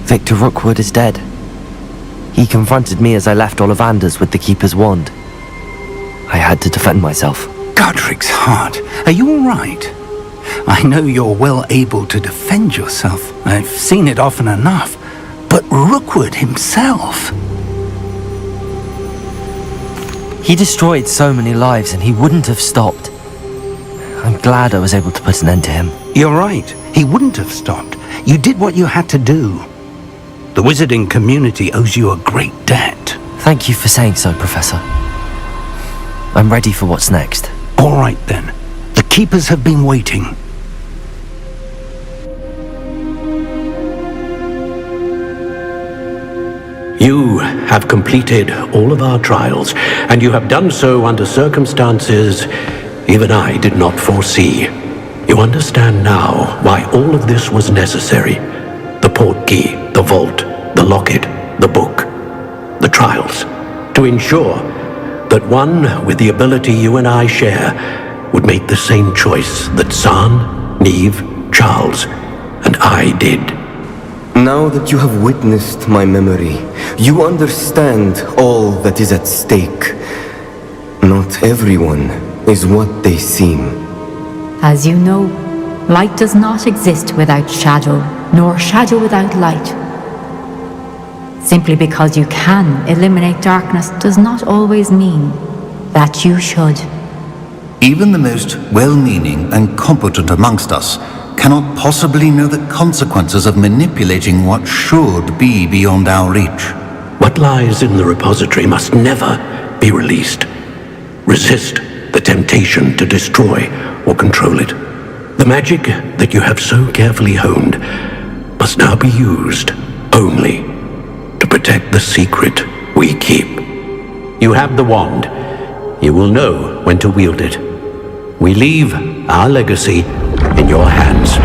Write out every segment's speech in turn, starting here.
Victor Rookwood is dead. He confronted me as I left Ollivanders with the Keeper's wand. I had to defend myself. Godric's heart, are you all right? I know you're well able to defend yourself. I've seen it often enough. But Rookwood himself... He destroyed so many lives and he wouldn't have stopped. I'm glad I was able to put an end to him. You're right. He wouldn't have stopped. You did what you had to do. The wizarding community owes you a great debt. Thank you for saying so, Professor. I'm ready for what's next. All right, then. The Keepers have been waiting. You have completed all of our trials, and you have done so under circumstances even I did not foresee. You understand now why all of this was necessary. The portkey, the vault, the locket, the book, the trials. To ensure that one with the ability you and I share would make the same choice that San, Neve, Charles, and I did. Now that you have witnessed my memory, you understand all that is at stake. Not everyone is what they seem. As you know, light does not exist without shadow, nor shadow without light. Simply because you can eliminate darkness does not always mean that you should. Even the most well-meaning and competent amongst us cannot possibly know the consequences of manipulating what should be beyond our reach. What lies in the repository must never be released. Resist the temptation to destroy or control it. The magic that you have so carefully honed must now be used only to protect the secret we keep. You have the wand. You will know when to wield it. We leave our legacy in your hands.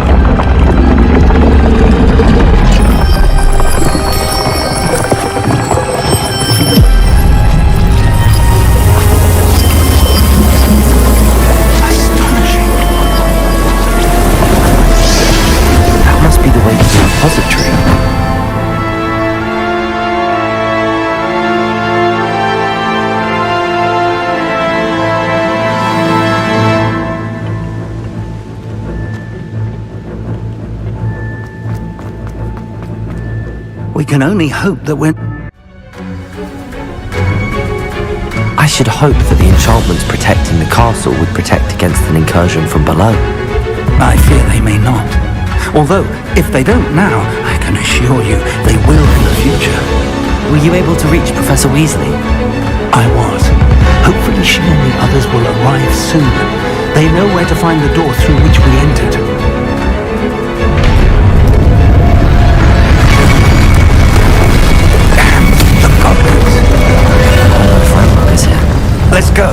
That must be the way to the repository. We can only hope that we're... I should hope that the enchantments protecting the castle would protect against an incursion from below. I fear they may not. Although, if they don't now, I can assure you they will in the future. Were you able to reach Professor Weasley? I was. Hopefully she and the others will arrive soon. They know where to find the door through which we entered. Let's go.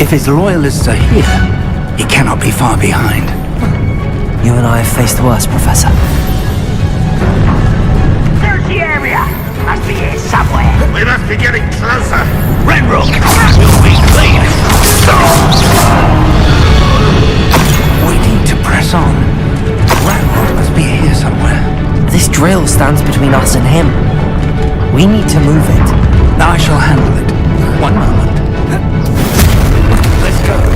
If his loyalists are here, he cannot be far behind. You and I have faced worse, Professor. There's the area! Must be here somewhere. We must be getting closer. Renrook! You'll be clean! We need to press on. Ranrock must be here somewhere. This drill stands between us and him. We need to move it. I shall handle it. One moment. Let's go.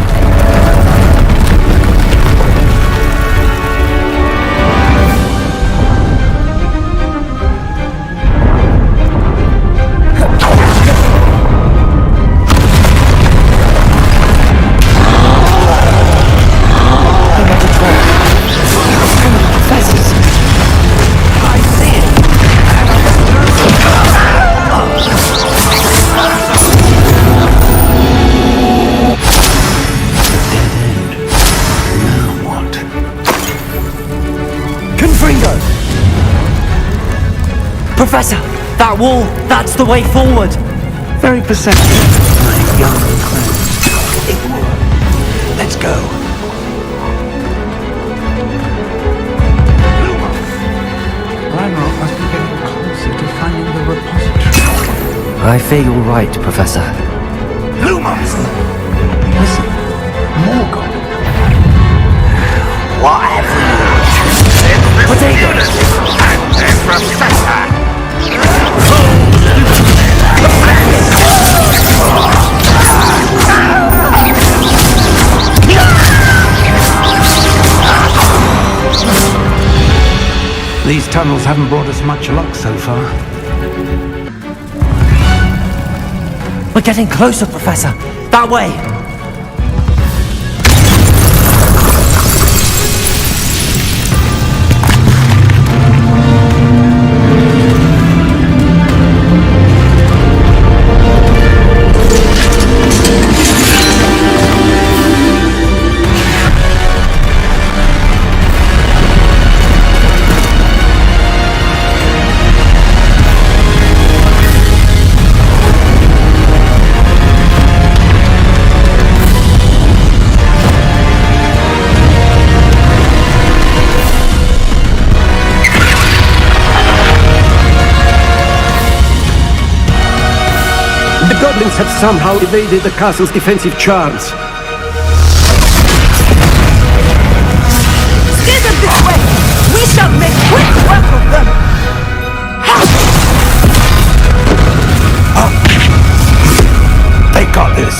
Professor, that wall, that's the way forward. Very perceptive, my young friend. Let's go. Ranrock must be getting closer to finding the repository. I fear you're right, Professor. Lumos! Listen, These tunnels haven't brought us much luck so far. We're getting closer, Professor. That way. The goblins have somehow evaded the castle's defensive charms. Steer them this way! We shall make quick work of them! They got this.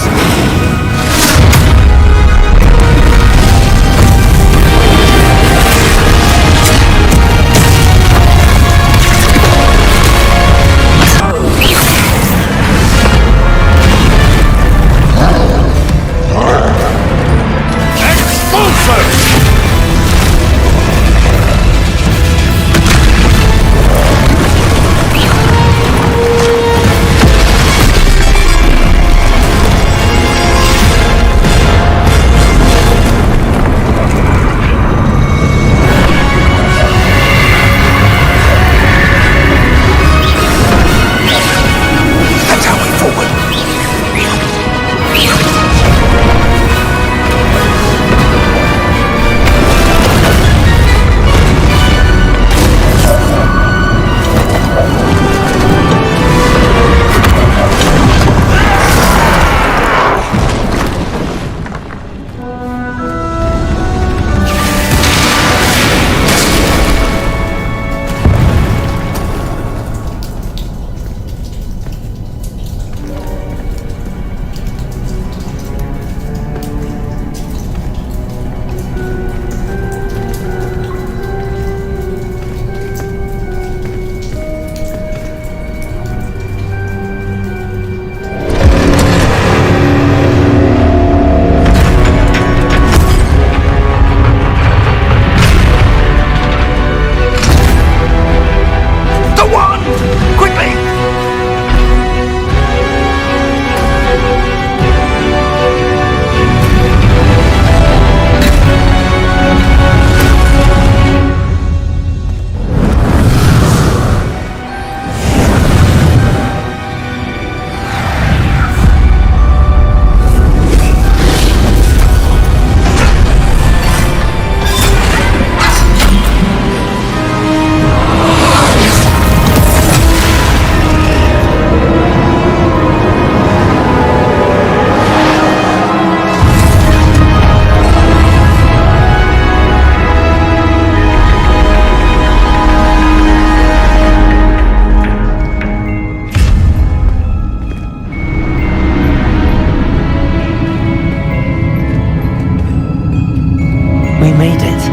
We made it.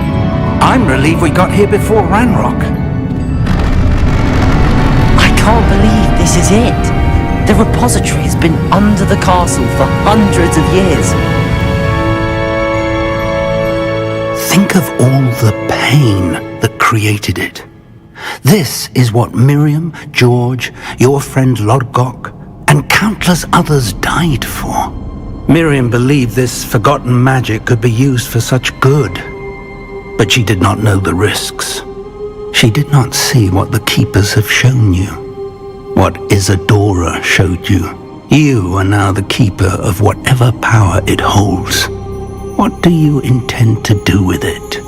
I'm relieved we got here before Ranrock. I can't believe this is it. The repository has been under the castle for hundreds of years. Think of all the pain that created it. This is what Miriam, George, your friend Lodgok, and countless others died for. Miriam believed this forgotten magic could be used for such good, but she did not know the risks. She did not see what the Keepers have shown you, what Isadora showed you. You are now the Keeper of whatever power it holds. What do you intend to do with it?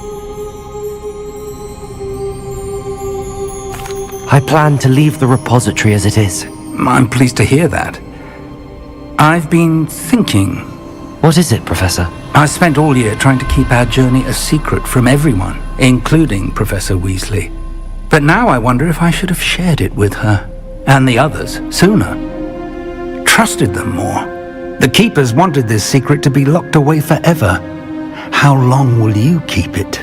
I plan to leave the repository as it is. I'm pleased to hear that. I've been thinking. What is it, Professor? I spent all year trying to keep our journey a secret from everyone, including Professor Weasley. But now I wonder if I should have shared it with her, and the others, sooner. Trusted them more. The Keepers wanted this secret to be locked away forever. How long will you keep it?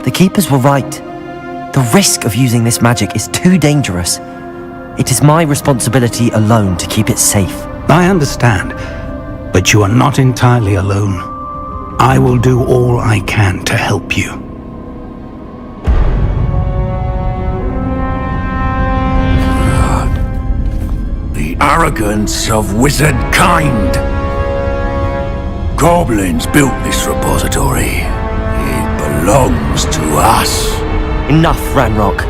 The Keepers were right. The risk of using this magic is too dangerous. It is my responsibility alone to keep it safe. I understand, but you are not entirely alone. I will do all I can to help you. The arrogance of wizard kind. Goblins built this repository. It belongs to us. Enough, Ranrock.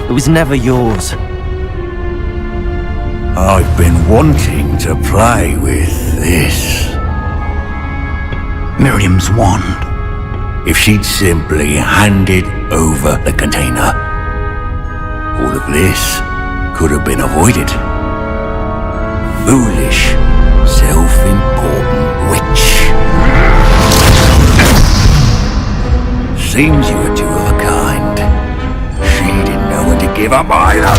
It was never yours. I've been wanting to play with this. Miriam's wand. If she'd simply handed over the container, all of this could have been avoided. Foolish, self-important witch. Seems you were two of a kind. She didn't know when to give up either.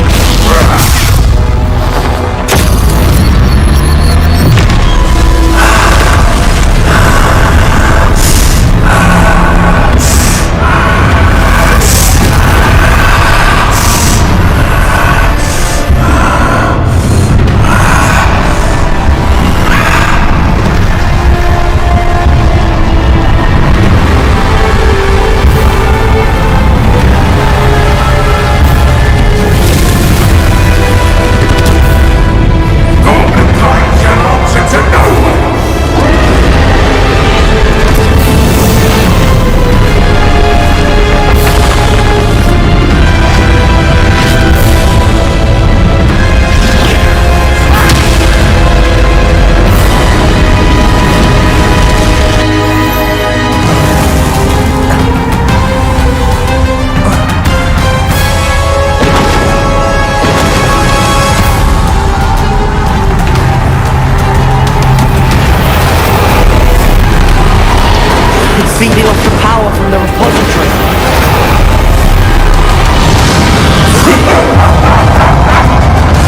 Feeding off the power from the repository.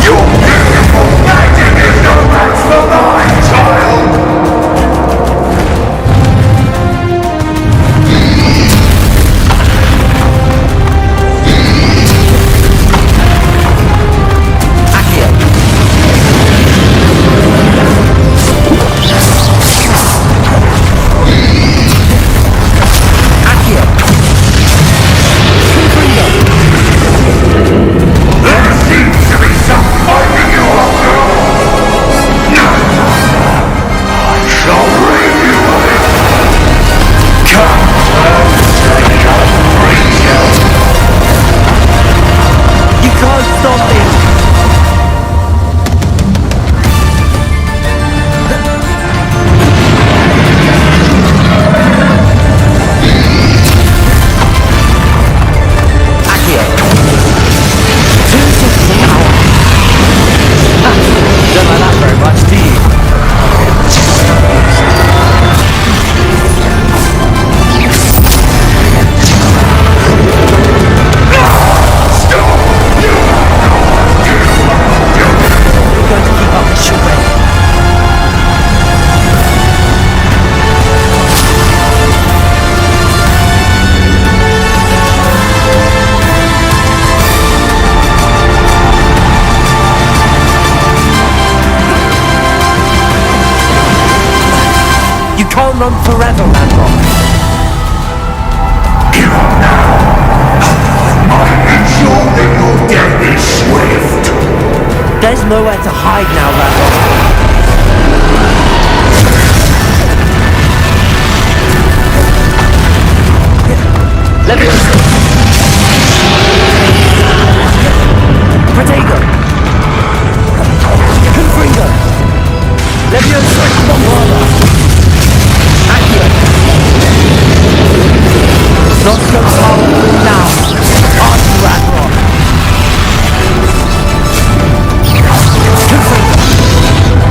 Your beautiful magic is no match for mine, child! You can't run forever, Ranrock. Give up now! I ensure that your death is swift! There's nowhere to hide now, Ranrock. Leviosa! Protego! Confringo! Leviosa! Bombarda! Accio! Not so powerful now! On Ranrock! Confringo!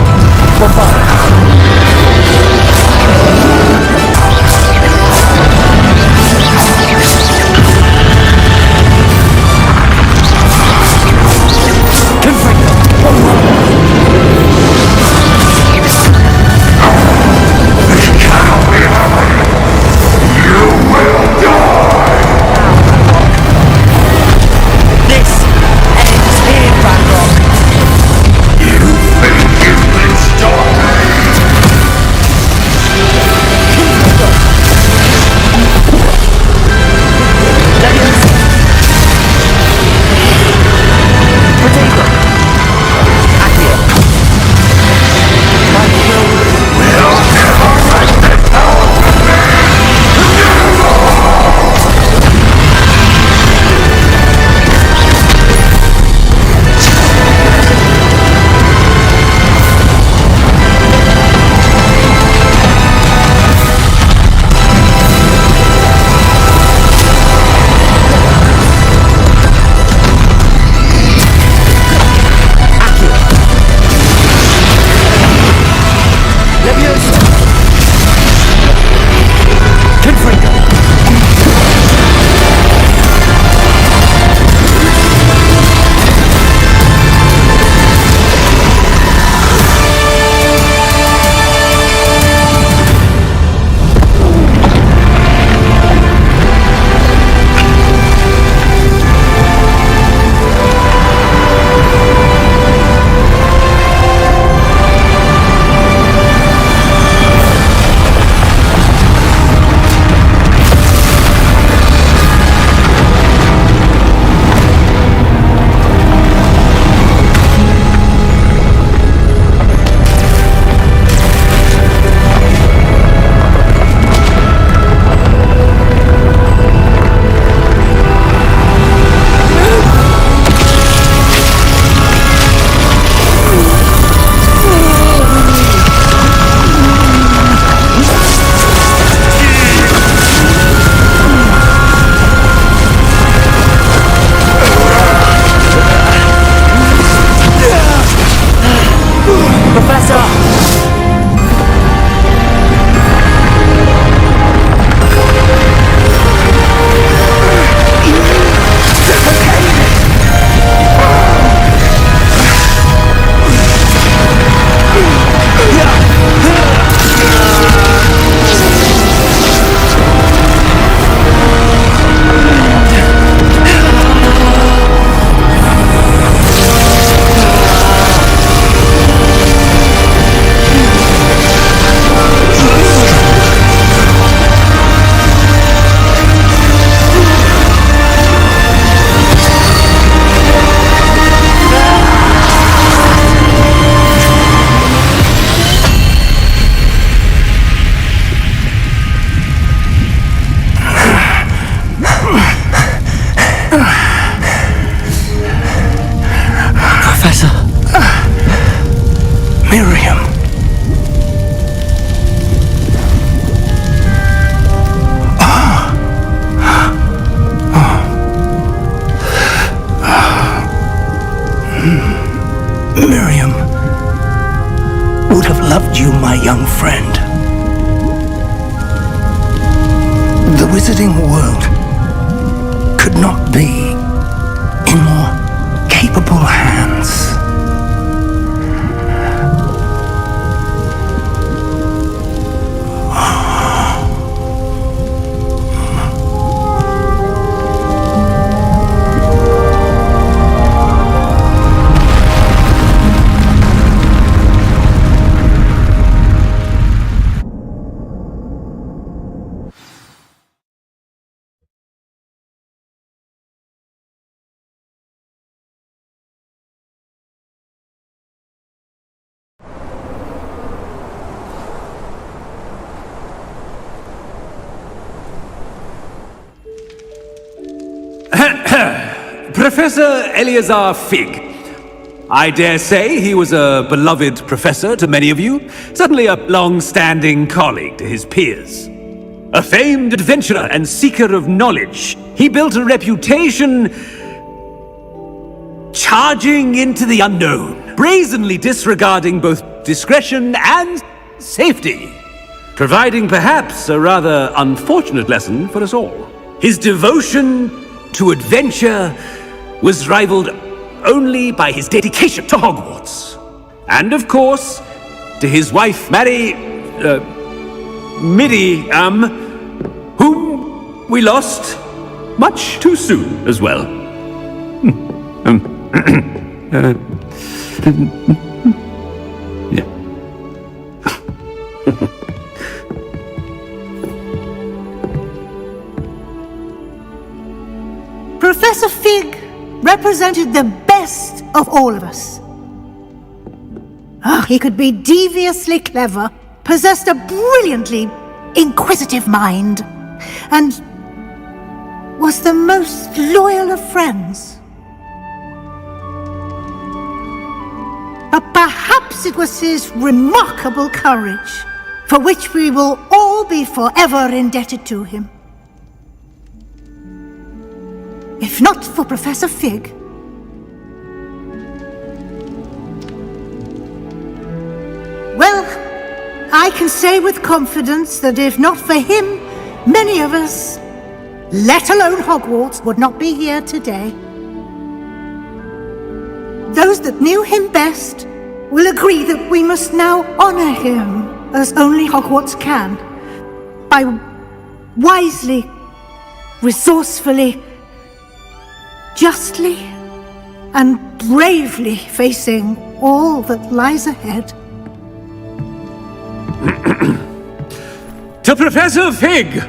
young friend. The wizarding world could not be in more capable hands. Professor Eleazar Fig. I dare say he was a beloved professor to many of you, certainly a long-standing colleague to his peers. A famed adventurer and seeker of knowledge, he built a reputation charging into the unknown, brazenly disregarding both discretion and safety, providing perhaps a rather unfortunate lesson for us all. His devotion to adventure was rivaled only by his dedication to Hogwarts. And of course, to his wife, Middy, whom we lost much too soon as well. Yeah. Professor Fig represented the best of all of us. He could be deviously clever, possessed a brilliantly inquisitive mind, and was the most loyal of friends. But perhaps it was his remarkable courage, for which we will all be forever indebted to him. If not for Professor Fig, well, I can say with confidence that if not for him, many of us, let alone Hogwarts, would not be here today. Those that knew him best will agree that we must now honor him as only Hogwarts can, by wisely, resourcefully, justly and bravely facing all that lies ahead. To Professor Fig,